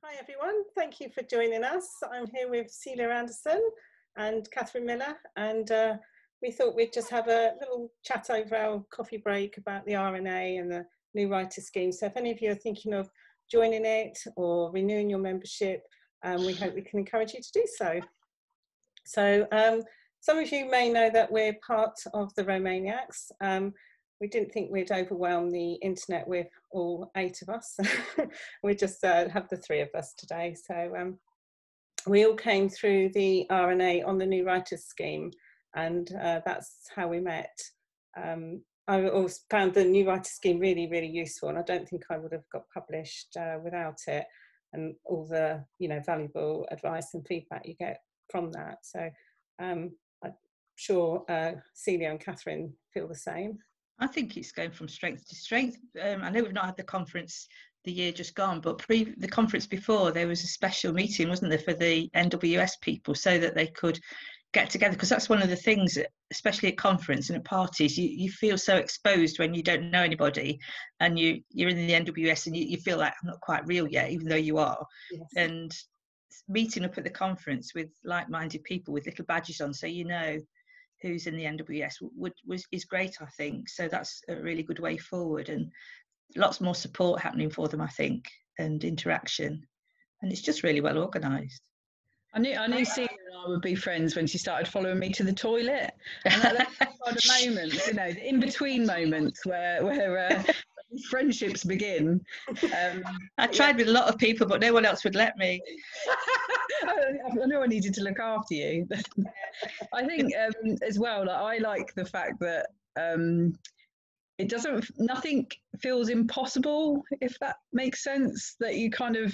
Hi everyone, thank you for joining us. I'm here with Celia Anderson and Catherine Miller, and we thought we'd just have a little chat over our coffee break about the RNA and the new writer scheme. So if any of you are thinking of joining it or renewing your membership, we hope we can encourage you to do so. So some of you may know that we're part of the Romaniacs. We didn't think we'd overwhelm the internet with all 8 of us. We just have the 3 of us today. So we all came through the RNA on the new writers scheme, and that's how we met. I always found the new writer scheme really, really useful, and I don't think I would have got published without it, and all the valuable advice and feedback you get from that. So I'm sure Celia and Catherine feel the same. I think it's going from strength to strength. I know we've not had the conference the year just gone, but the conference before, there was a special meeting, wasn't there, for the NWS people, so that they could get together, because that's one of the things that, especially at conference and at parties, you feel so exposed when you don't know anybody, and you're in the NWS and you feel like I'm not quite real yet, even though you are. Yes. And meeting up at the conference with like-minded people with little badges on, so you know who's in the NWS is great, I think. So that's a really good way forward, and lots more support happening for them, I think, and interaction, and it's just really well organised. I knew Celia and I would be friends when she started following me to the toilet, and that's the moments, the in-between moments where friendships begin. I tried with a lot of people, but no one else would let me. I know I needed to look after you. I think as well, I like the fact that nothing feels impossible, if that makes sense. That you kind of,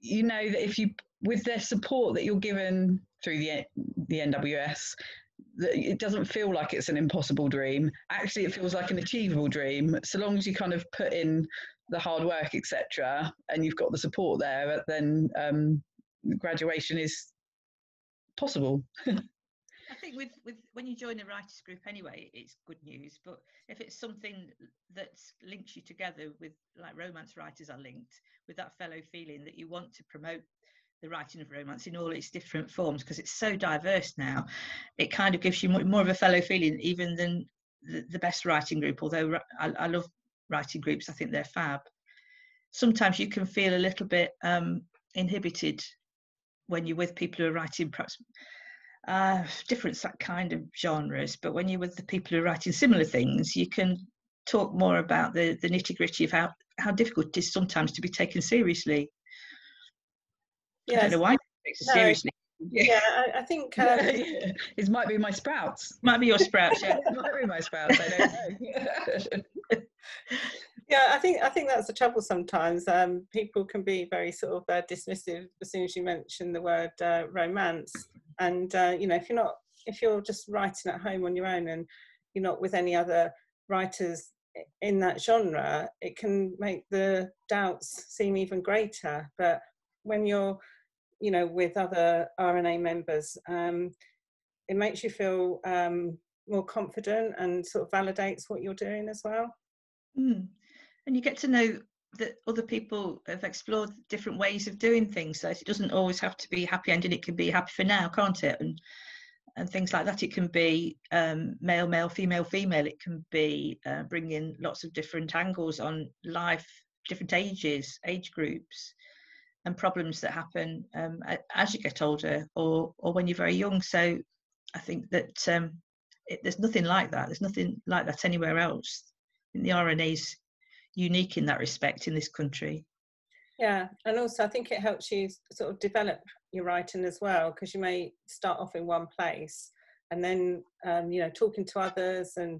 that if you, with their support that you're given through the NWS, that it doesn't feel like it's an impossible dream. Actually, it feels like an achievable dream, so long as you kind of put in the hard work, etc., and you've got the support there, then graduation is possible. I think with when you join a writers group anyway, it's good news, but if it's something that links you together with, like romance writers are linked, with that fellow feeling that you want to promote the writing of romance in all its different forms, because it's so diverse now, it kind of gives you more of a fellow feeling even than the best writing group, although I love writing groups. I think they're fab. Sometimes you can feel a little bit inhibited when you're with people who are writing perhaps different kind of genres, but when you're with the people who are writing similar things, you can talk more about the nitty-gritty of how difficult it is sometimes to be taken seriously. Yes. I don't know why it takes it seriously. Yeah, I think it might be my sprouts. Might be your sprouts, yeah. It might be my sprouts, I don't know. Yeah, I think that's the trouble sometimes. People can be very sort of dismissive as soon as you mention the word romance, and if you're just writing at home on your own and you're not with any other writers in that genre, it can make the doubts seem even greater. But when you're with other RNA members, it makes you feel more confident and sort of validates what you're doing as well. And you get to know that other people have explored different ways of doing things, so it doesn't always have to be happy ending. It can be happy for now, can't it? And things like that. It can be male, male, female, female. It can be bringing lots of different angles on life, different ages, age groups, and problems that happen as you get older or when you're very young. So I think that there's nothing like that. There's nothing like that anywhere else. The RNA's unique in that respect in this country. Yeah, and also I think it helps you sort of develop your writing as well, because you may start off in one place and then talking to others and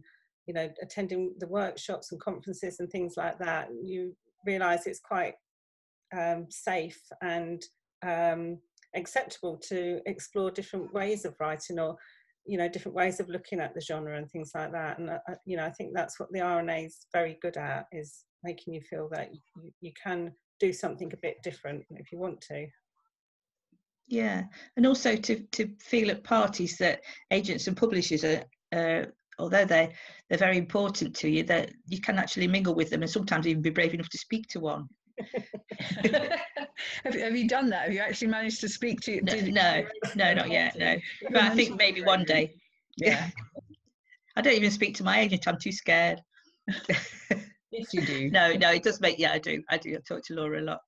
attending the workshops and conferences and things like that, you realise it's quite safe and acceptable to explore different ways of writing, or different ways of looking at the genre and things like that. And I think that's what the RNA is very good at, is making you feel that you can do something a bit different if you want to. Yeah, and also to feel at parties that agents and publishers are although they're very important to you, that you can actually mingle with them and sometimes even be brave enough to speak to one. Have you done that? Have you actually managed to speak to? No, not yet. No, but I think maybe one day. Yeah. I don't even speak to my agent. I'm too scared. Yes, you do. No, it does make. Yeah, I do. I talk to Laura a lot,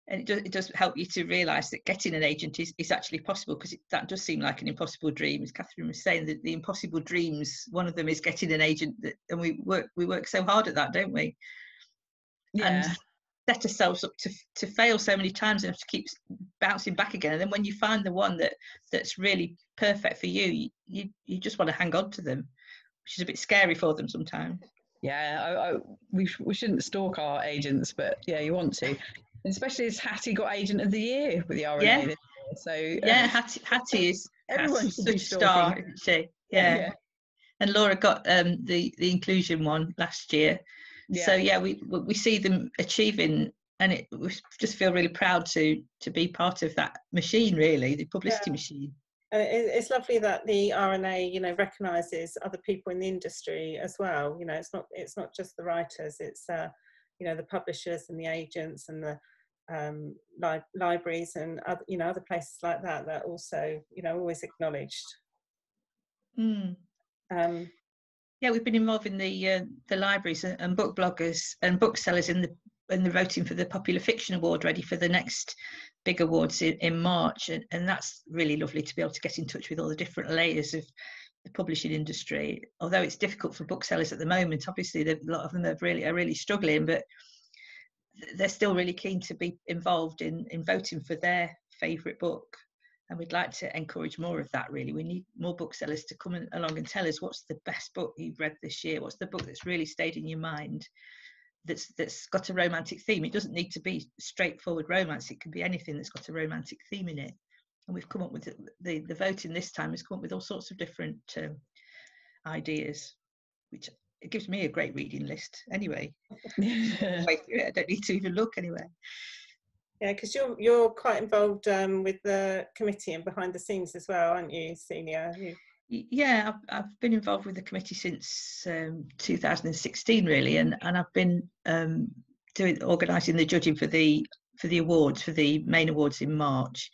and it does help you to realise that getting an agent is actually possible, because that does seem like an impossible dream. As Catherine was saying, that the impossible dreams, one of them is getting an agent, and we work so hard at that, don't we? Yeah. And set ourselves up to fail so many times and have to keep bouncing back again. And then when you find the one that's really perfect for you, you just want to hang on to them, which is a bit scary for them sometimes. Yeah, we shouldn't stalk our agents, but yeah, you want to. Especially as Hattie got Agent of the Year with the RNA this year. So yeah, Hattie is everyone should such be a star, isn't she? Yeah. And Laura got the inclusion one last year. Yeah. So yeah, we see them achieving, and we just feel really proud to be part of that machine, really, the publicity machine. It's lovely that the RNA, recognises other people in the industry as well. It's not just the writers. It's the publishers and the agents and the libraries and other places like that that also always acknowledged. Yeah, we've been involved in the libraries and book bloggers and booksellers in the voting for the Popular Fiction Award, ready for the next big awards in March, and that's really lovely to be able to get in touch with all the different layers of the publishing industry. Although it's difficult for booksellers at the moment, obviously a lot of them are really struggling, but they're still really keen to be involved in voting for their favourite book. And we'd like to encourage more of that, really. We need more booksellers to come along and tell us what's the best book you've read this year, what's the book that's really stayed in your mind, that's got a romantic theme. It doesn't need to be straightforward romance. It can be anything that's got a romantic theme in it. And we've come up with the voting this time has come up with all sorts of different ideas, which it gives me a great reading list anyway. I don't need to even look anyway. Yeah, because you're quite involved with the committee and behind the scenes as well, aren't you, Celia? Yeah, I've been involved with the committee since 2016, really, and I've been organising the judging for the awards, for the main awards in March.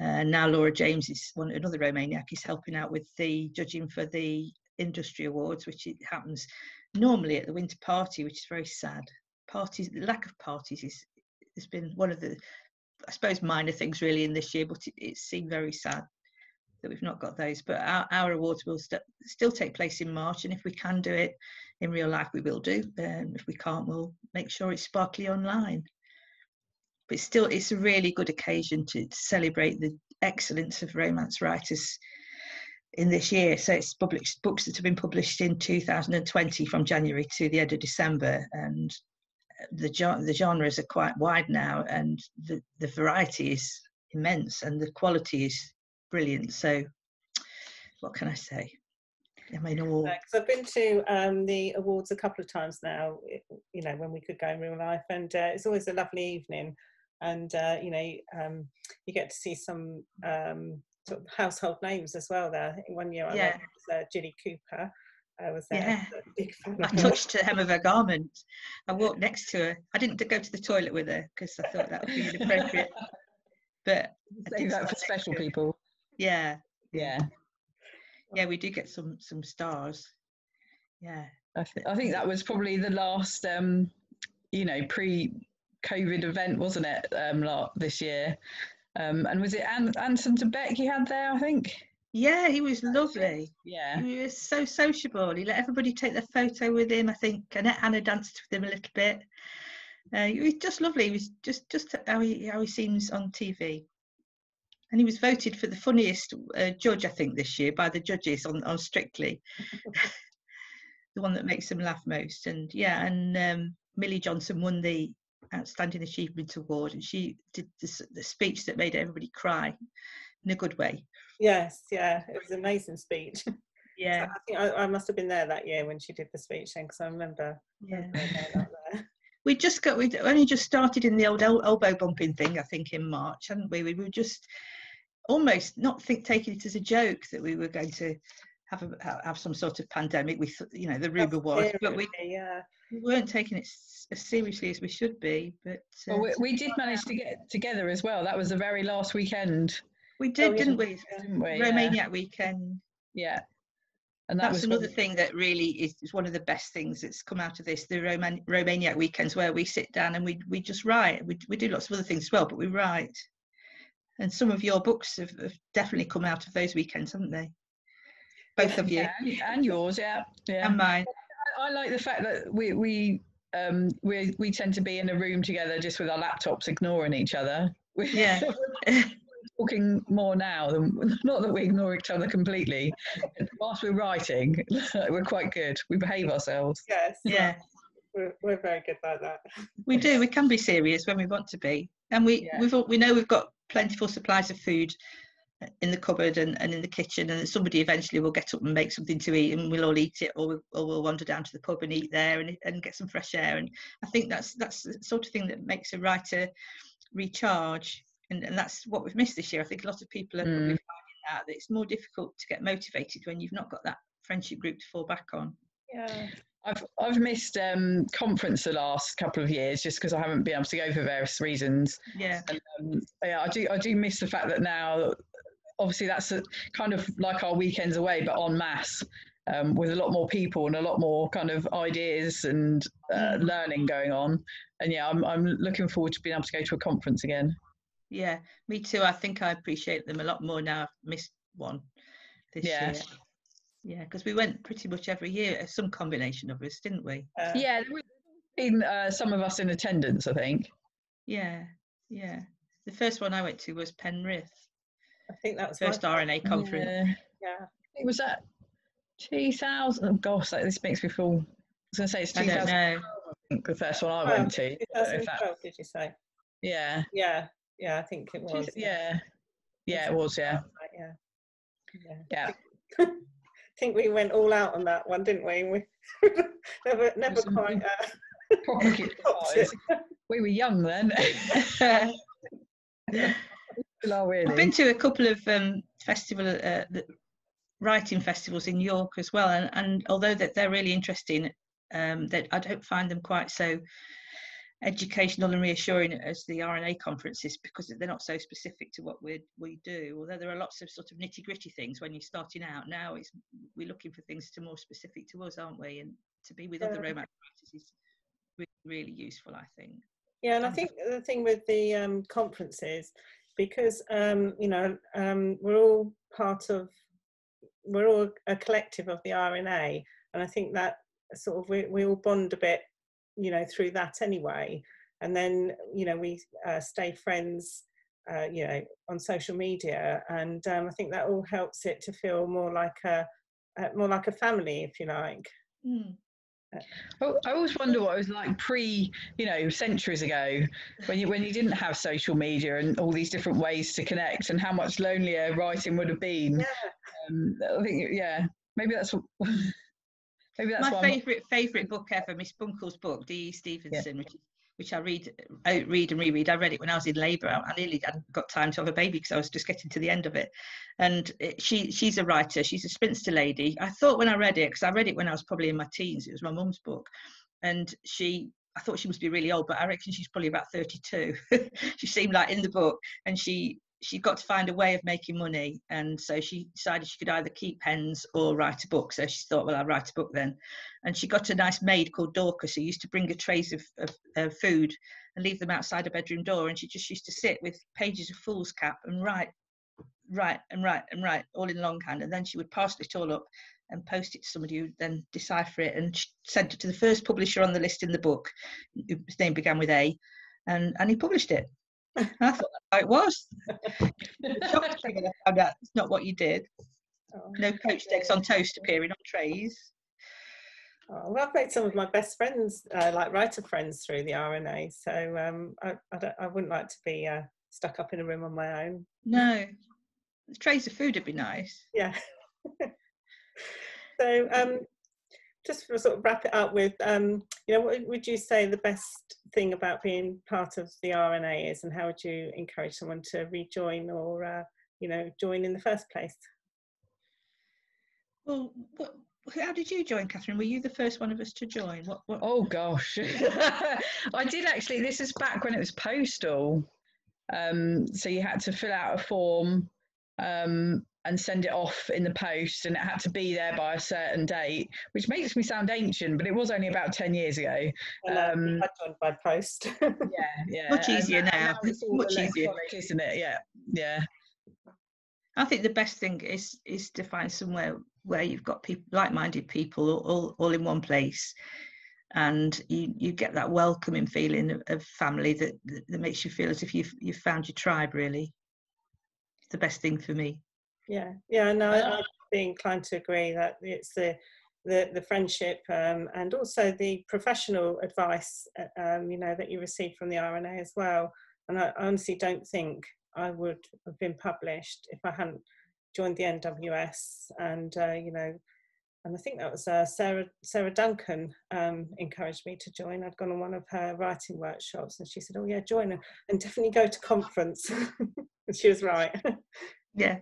Now Laura James is another Romaniac, is helping out with the judging for the industry awards, which it happens normally at the winter party, which is very sad. The lack of parties has been one of the, I suppose, minor things really in this year, but it seemed very sad that we've not got those. But our awards will still take place in March, and if we can do it in real life, we will do. If we can't, we'll make sure it's sparkly online. But still, it's a really good occasion to celebrate the excellence of romance writers in this year. So it's published books that have been published in 2020 from January to the end of December, and the genres are quite wide now, and the variety is immense, and the quality is brilliant. So what can I say? I mean, because I've been to the awards a couple of times now, when we could go in real life, and it's always a lovely evening, and you get to see some sort of household names as well there. One year I went with Ginny Cooper. I was there. Yeah, I touched the hem of her garment. I walked next to her. I didn't go to the toilet with her because I thought that would be inappropriate. But save that for special people. Yeah. Yeah, we do get some stars. Yeah, I think that was probably the last pre-COVID event, wasn't it? This year, and was it Anton de Beck you had there? I think. Yeah, he was lovely. Yeah, he was so sociable. He let everybody take their photo with him. I think Anna danced with him a little bit. He was just lovely. He was just how he seems on TV. And he was voted for the funniest judge, I think, this year by the judges on Strictly. The one that makes them laugh most. And Millie Johnson won the Outstanding Achievement Award, and she did the speech that made everybody cry in a good way. Yes, yeah, it was an amazing speech. Yeah, so I think I must have been there that year when she did the speech then, because I remember. Yeah. There. We'd only just started in the old elbow bumping thing, I think, in March, hadn't we? We were just almost not taking it as a joke that we were going to have some sort of pandemic. We thought, you know, the rumour was, but we weren't taking it as seriously as we should be. But well, we did manage to get together as well. That was the very last weekend. We did, didn't we? Didn't we? Romaniac weekend. Yeah. And that's another thing that really is one of the best things that's come out of this, the Romaniac weekends, where we sit down and we just write. We do lots of other things as well, but we write. And some of your books have definitely come out of those weekends, haven't they? Both of you. And yours, yeah. And mine. I like the fact that we tend to be in a room together just with our laptops ignoring each other. Yeah. Talking more now than, not that we ignore each other completely. Whilst we're writing, we're quite good. We behave ourselves. Yes. Yeah. We're very good like that. We do. We can be serious when we want to be, and we know we've got plentiful supplies of food in the cupboard and in the kitchen, and somebody eventually will get up and make something to eat, and we'll all eat it, or we'll wander down to the pub and eat there and get some fresh air. And I think that's the sort of thing that makes a writer recharge. And that's what we've missed this year. I think a lot of people are probably finding that it's more difficult to get motivated when you've not got that friendship group to fall back on. Yeah, I've missed conference the last couple of years just because I haven't been able to go for various reasons. Yeah, and, I do miss the fact that now, obviously, that's kind of like our weekends away, but en masse, with a lot more people and a lot more kind of ideas and learning going on. And yeah, I'm looking forward to being able to go to a conference again. Yeah, me too. I think I appreciate them a lot more now. I've missed one this year. Yeah, because we went pretty much every year, some combination of us, didn't we? Yeah, there been some of us in attendance, I think. Yeah. The first one I went to was Penrith. I think that was first RNA conference. Yeah. It was at 2000. Oh gosh, this makes me feel. I was going to say it's 2000. I don't know. I think the first one I went to. 2012, did you say? Yeah. Yeah, I think it was. Yeah, it was. Yeah. I think we went all out on that one, didn't we? We never quite. We were young then. I've been to a couple of writing festivals in York as well, and although that they're really interesting, that I don't find them quite so educational and reassuring as the RNA conferences, because they're not so specific to what we do. Although there are lots of sort of nitty gritty things when you're starting out. Now we're looking for things to more specific to us, aren't we? And to be with other romance writers is really, really useful, I think. Yeah, and I think the thing with the conferences, because we're all a collective of the RNA, and I think that sort of we all bond a bit, through that anyway. And then we stay friends, on social media, and I think that all helps it to feel more like a family, if you like. I always wonder what it was like centuries ago, when you didn't have social media and all these different ways to connect, and how much lonelier writing would have been. I think maybe that's what. My favourite book ever, Miss Bunkle's book, D.E. Stevenson, which I read and reread. I read it when I was in labour. I nearly hadn't got time to have a baby because I was just getting to the end of it. And she's a writer. She's a spinster lady. I thought when I read it, because I read it when I was probably in my teens, it was my mum's book, and I thought she must be really old, but I reckon she's probably about 32. She seemed like in the book, and she got to find a way of making money, and so she decided she could either keep hens or write a book. So she thought, well, I'll write a book then. And she got a nice maid called Dorcas who used to bring her trays of food and leave them outside her bedroom door, and she just used to sit with pages of foolscap and write all in longhand, and then she would parcel it all up and post it to somebody who would then decipher it and sent it to the first publisher on the list in the book, whose name began with A, and he published it. I thought that's how it was. Shocked when I found out it's not what you did. No poached eggs on toast appearing on trays. Well, I've made some of my best friends, like writer friends, through the RNA. So I wouldn't like to be stuck up in a room on my own. No, trays of food would be nice. Yeah. So just to sort of wrap it up with, what would you say the best thing about being part of the RNA is, and how would you encourage someone to rejoin or, join in the first place? Well, how did you join, Catherine? Were you the first one of us to join? What? Oh gosh, I did actually. This is back when it was postal. So you had to fill out a form and send it off in the post, and it had to be there by a certain date, which makes me sound ancient, but it was only about 10 years ago. I joined by post. Yeah. Much easier now. It's all Much easier, isn't it? Yeah. I think the best thing is to find somewhere where you've got people, like-minded people, all in one place, and you get that welcoming feeling of family that makes you feel as if you've found your tribe. Really, it's the best thing for me. Yeah, no, I'd be inclined to agree that it's the friendship and also the professional advice, that you receive from the RNA as well. And I honestly don't think I would have been published if I hadn't joined the NWS. And and I think that was Sarah Duncan encouraged me to join. I'd gone on one of her writing workshops, and she said, "Oh yeah, join and definitely go to conference." And she was right. Yeah.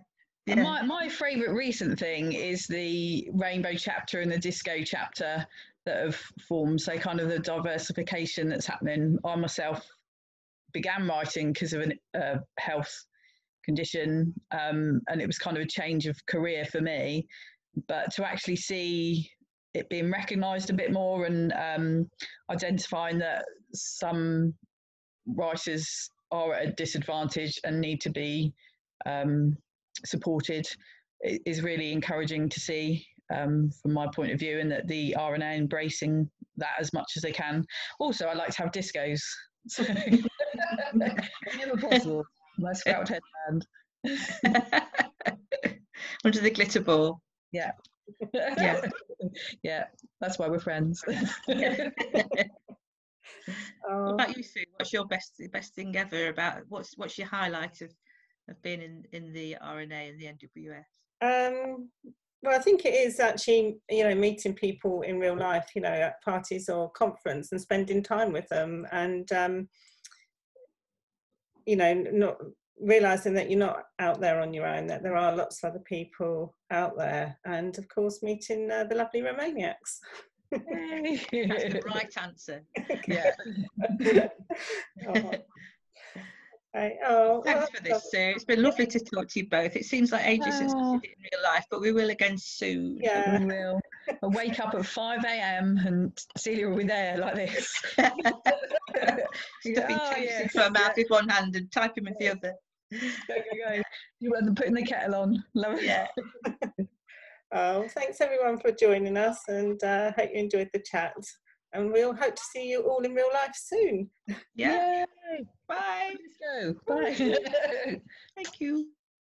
And my favourite recent thing is the rainbow chapter and the disco chapter that have formed. So kind of the diversification that's happening. I myself began writing because of a health condition, and it was kind of a change of career for me. But to actually see it being recognised a bit more and identifying that some writers are at a disadvantage and need to be supported is really encouraging to see from my point of view, and that the RNA embracing that as much as they can. Also, I like to have discos. So whenever possible, my scout headband. Under the glitter ball. Yeah. Yeah. That's why we're friends. What about you, Sue? What's your best thing ever about? What's your highlight of being in the RNA and the NWS? Well, I think it is actually, meeting people in real life, at parties or conference and spending time with them, and not realizing that you're not out there on your own, that there are lots of other people out there, and of course meeting the lovely Romaniacs. That's the right answer. Yeah. Thanks for this, Sue. It's been lovely to talk to you both. It seems like ages since we did it in real life, but we will again soon. Yeah, we will. I'll wake up at 5 a.m. and Celia will be there like this. Stuffing toast into her mouth with one hand and typing with the other. Go. You were putting the kettle on. Love it. Yeah. Thanks everyone for joining us, and hope you enjoyed the chat. And we'll hope to see you all in real life soon. Yeah. Yay. Bye. Let's go. Bye. Thank you.